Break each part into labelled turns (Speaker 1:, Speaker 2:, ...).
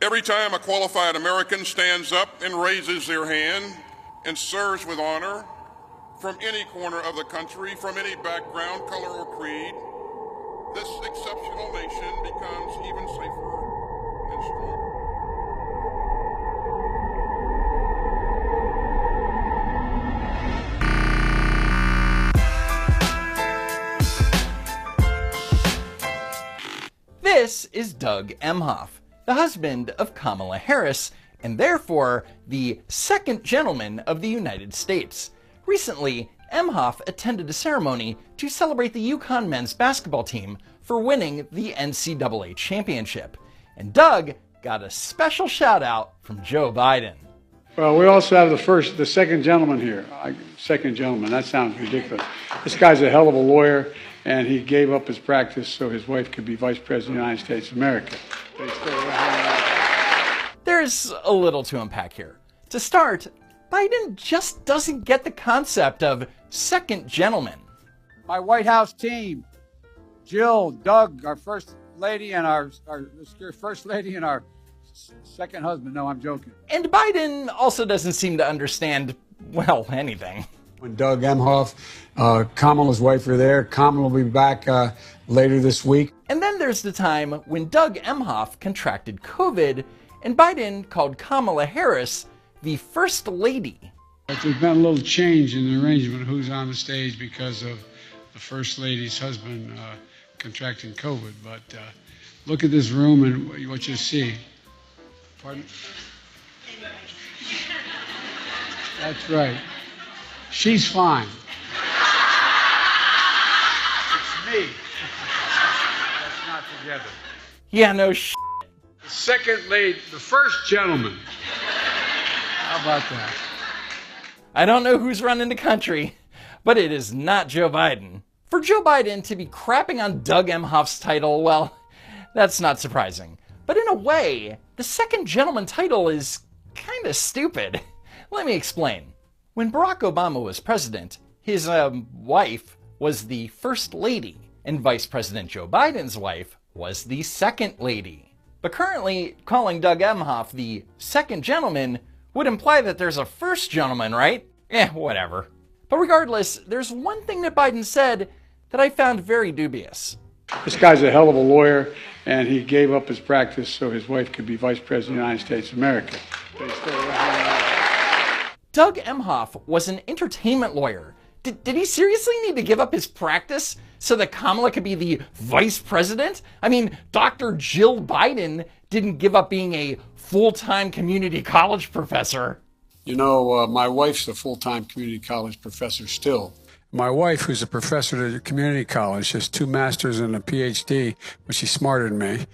Speaker 1: Every time a qualified American stands up and raises their hand and serves with honor from any corner of the country, from any background, color, or creed, this exceptional nation becomes even safer and stronger.
Speaker 2: This is Doug Emhoff, the husband of Kamala Harris, and therefore the second gentleman of the United States. Recently, Emhoff attended a ceremony to celebrate the UConn men's basketball team for winning the NCAA championship. And Doug got a special shout out from Joe Biden.
Speaker 3: Well, we also have the second gentleman here. Second gentleman, that sounds ridiculous. This guy's a hell of a lawyer, and he gave up his practice so his wife could be Vice President of the United States of America.
Speaker 2: There's a little to unpack here. To start, Biden just doesn't get the concept of second gentleman.
Speaker 4: My White House team, Jill, Doug, our first lady, and our first lady and our second husband. No, I'm joking.
Speaker 2: And Biden also doesn't seem to understand, well, anything.
Speaker 4: When Doug Emhoff, Kamala's wife are there. Kamala will be back later this week.
Speaker 2: And then there's the time when Doug Emhoff contracted COVID, and Biden called Kamala Harris the First Lady.
Speaker 3: There's been a little change in the arrangement of who's on the stage because of the First Lady's husband contracting COVID. But look at this room and what you see. Pardon? That's right. She's fine. It's me. That's not together.
Speaker 2: Yeah, no sh**.
Speaker 3: The second lady, the first gentleman. How about that?
Speaker 2: I don't know who's running the country, but it is not Joe Biden. For Joe Biden to be crapping on Doug Emhoff's title, well, that's not surprising. But in a way, the second gentleman title is kinda stupid. Let me explain. When Barack Obama was president, his wife was the First Lady, and Vice President Joe Biden's wife was the Second Lady. But currently, calling Doug Emhoff the second gentleman would imply that there's a first gentleman, right? Whatever. But regardless, there's one thing that Biden said that I found very dubious.
Speaker 3: This guy's a hell of a lawyer, and he gave up his practice so his wife could be Vice President of the United States of America.
Speaker 2: Doug Emhoff was an entertainment lawyer. Did he seriously need to give up his practice so that Kamala could be the vice president? I mean, Dr. Jill Biden didn't give up being a full-time community college professor.
Speaker 3: You know, my wife's a full-time community college professor still. My wife, who's a professor at a community college, has 2 masters and a PhD, but she's smarter than me.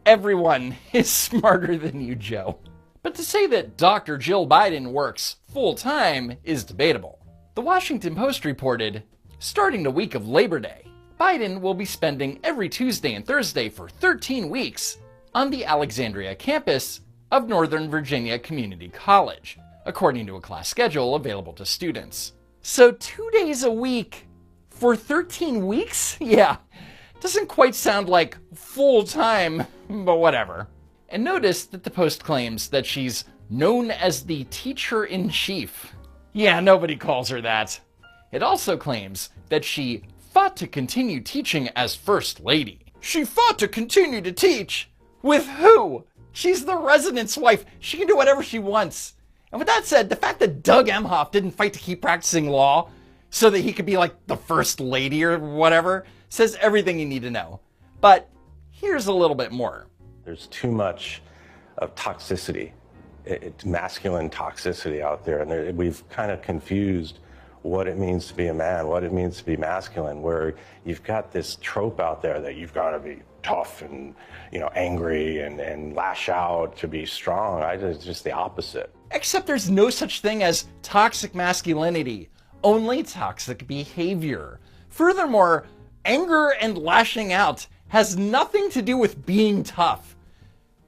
Speaker 2: Everyone is smarter than you, Joe. But to say that Dr. Jill Biden works full-time is debatable. The Washington Post reported, starting the week of Labor Day, Biden will be spending every Tuesday and Thursday for 13 weeks on the Alexandria campus of Northern Virginia Community College, according to a class schedule available to students. So 2 days a week for 13 weeks? Yeah, doesn't quite sound like full-time, but whatever. And notice that the Post claims that she's known as the teacher-in-chief. Yeah, nobody calls her that. It also claims that she fought to continue teaching as First Lady. She fought to continue to teach? With who? She's the resident's wife. She can do whatever she wants. And with that said, the fact that Doug Emhoff didn't fight to keep practicing law so that he could be like the First Lady or whatever says everything you need to know. But here's a little bit more.
Speaker 5: There's too much of toxicity. It's masculine toxicity out there, and we've kind of confused what it means to be a man, what it means to be masculine, where you've got this trope out there that you've got to be tough and, angry and lash out to be strong. It's just the opposite.
Speaker 2: Except there's no such thing as toxic masculinity, only toxic behavior. Furthermore, anger and lashing out has nothing to do with being tough.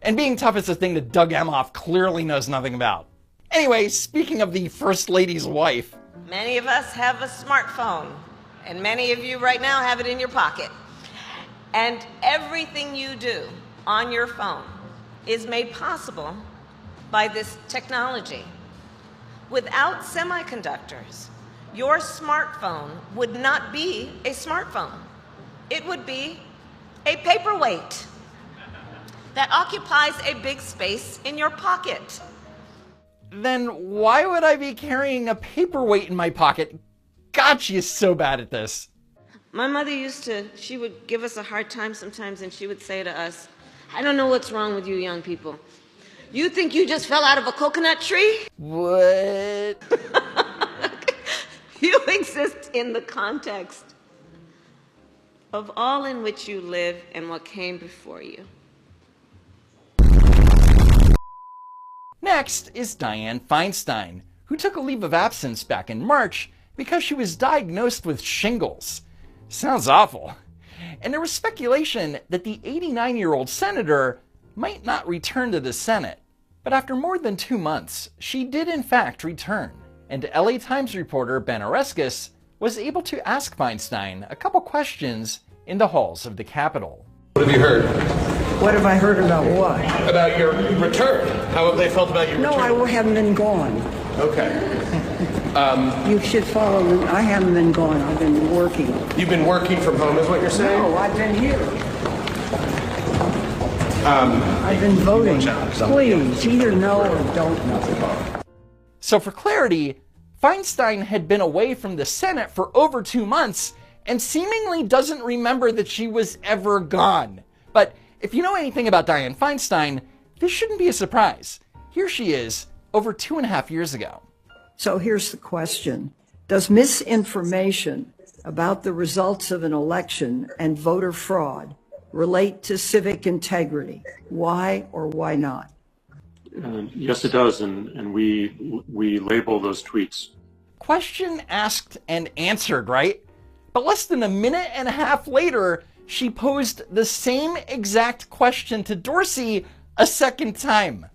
Speaker 2: And being tough is a thing that Doug Emhoff clearly knows nothing about. Anyway, speaking of the First Lady's wife.
Speaker 6: Many of us have a smartphone, and many of you right now have it in your pocket. And everything you do on your phone is made possible by this technology. Without semiconductors, your smartphone would not be a smartphone. It would be a paperweight that occupies a big space in your pocket.
Speaker 2: Then why would I be carrying a paperweight in my pocket? God, she is so bad at this.
Speaker 6: My mother she would give us a hard time sometimes, and she would say to us, I don't know what's wrong with you young people. You think you just fell out of a coconut tree?
Speaker 2: What?
Speaker 6: You exist in the context of all in which you live and what came before you.
Speaker 2: Next is Dianne Feinstein, who took a leave of absence back in March because she was diagnosed with shingles. Sounds awful. And there was speculation that the 89-year-old senator might not return to the Senate. But after more than 2 months, she did in fact return. And LA Times reporter Ben Oreskes was able to ask Feinstein a couple questions in the halls of the Capitol.
Speaker 7: What have you heard?
Speaker 8: What have I heard about what?
Speaker 7: About your return. How have they felt about your
Speaker 8: No,
Speaker 7: return?
Speaker 8: I haven't been gone.
Speaker 7: Okay.
Speaker 8: You should follow me. I haven't been gone. I've been working.
Speaker 7: You've been working from home, is what you're saying?
Speaker 8: No, I've been here. I've been voting. Please, either know or don't know.
Speaker 2: So for clarity, Feinstein had been away from the Senate for over 2 months and seemingly doesn't remember that she was ever gone. But if you know anything about Dianne Feinstein, this shouldn't be a surprise. Here she is, over 2.5 years ago.
Speaker 8: So here's the question. Does misinformation about the results of an election and voter fraud relate to civic integrity? Why or why not?
Speaker 9: Yes, it does, and we label those tweets.
Speaker 2: Question asked and answered, right? But less than a minute and a half later, she posed the same exact question to Dorsey a second time.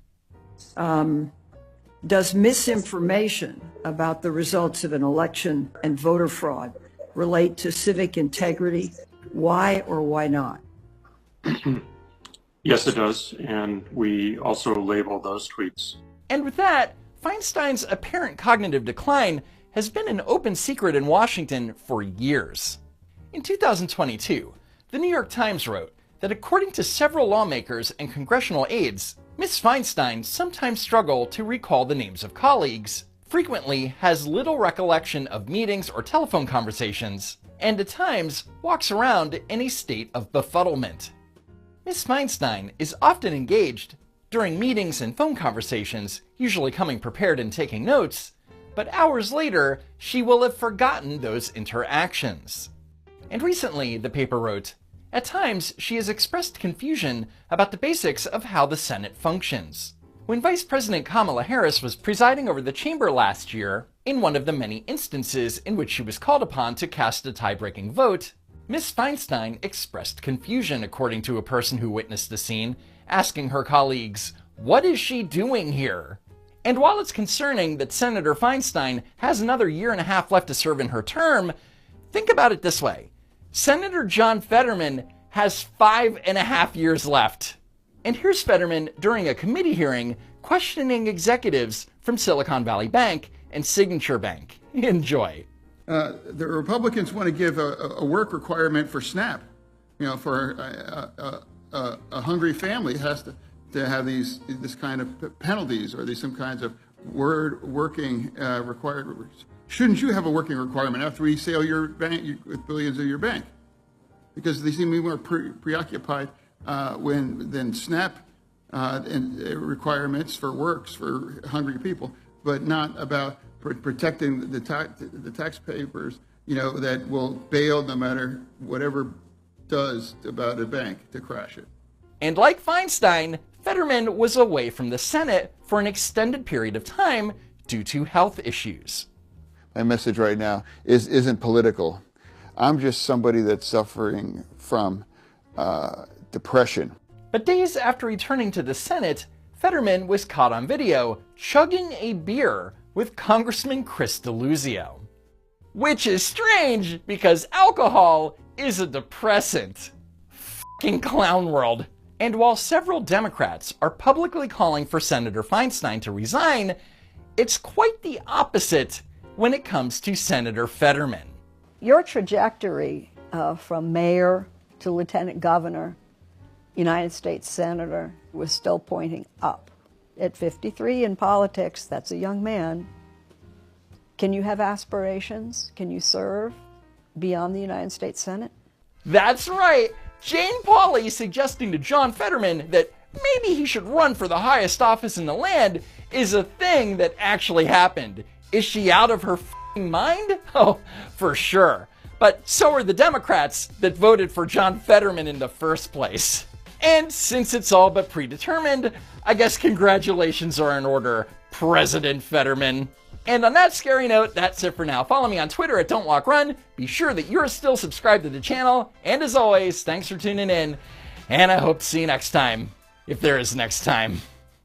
Speaker 8: Does misinformation about the results of an election and voter fraud relate to civic integrity? Why or why not?
Speaker 9: Yes, it does, and we also label those tweets.
Speaker 2: And with that, Feinstein's apparent cognitive decline has been an open secret in Washington for years. In 2022, the New York Times wrote that according to several lawmakers and congressional aides, Ms. Feinstein sometimes struggles to recall the names of colleagues, frequently has little recollection of meetings or telephone conversations, and at times walks around in a state of befuddlement. Ms. Feinstein is often engaged during meetings and phone conversations, usually coming prepared and taking notes, but hours later, she will have forgotten those interactions. And recently, the paper wrote, at times she has expressed confusion about the basics of how the Senate functions. When Vice President Kamala Harris was presiding over the chamber last year, in one of the many instances in which she was called upon to cast a tie-breaking vote, Ms. Feinstein expressed confusion, according to a person who witnessed the scene, asking her colleagues, "What is she doing here?" And while it's concerning that Senator Feinstein has another 1.5 years left to serve in her term, think about it this way. Senator John Fetterman has 5.5 years left. And here's Fetterman during a committee hearing questioning executives from Silicon Valley Bank and Signature Bank. Enjoy.
Speaker 10: The Republicans want to give a work requirement for SNAP. You know, for a hungry family has to have this kind of penalties or some kinds of working required. Shouldn't you have a working requirement after we sell your bank with billions of your bank? Because they seem to be more preoccupied than SNAP and requirements for works for hungry people, but not about protecting the taxpayers, you know, that will bail no matter whatever does about a bank to crash it.
Speaker 2: And like Feinstein, Fetterman was away from the Senate for an extended period of time due to health issues.
Speaker 11: My message right now isn't political. I'm just somebody that's suffering from depression.
Speaker 2: But days after returning to the Senate, Fetterman was caught on video chugging a beer with Congressman Chris DeLuzio. Which is strange because alcohol is a depressant. Fucking clown world. And while several Democrats are publicly calling for Senator Feinstein to resign, it's quite the opposite when it comes to Senator Fetterman.
Speaker 12: Your trajectory from mayor to lieutenant governor, United States senator, was still pointing up. At 53 in politics, that's a young man. Can you have aspirations? Can you serve beyond the United States Senate?
Speaker 2: That's right! Jane Pauley suggesting to John Fetterman that maybe he should run for the highest office in the land is a thing that actually happened. Is she out of her f***ing mind? Oh, for sure. But so are the Democrats that voted for John Fetterman in the first place. And since it's all but predetermined, I guess congratulations are in order, President Fetterman. And on that scary note, that's it for now. Follow me on Twitter at Don't Walk Run. Be sure that you're still subscribed to the channel. And as always, thanks for tuning in. And I hope to see you next time, if there is next time.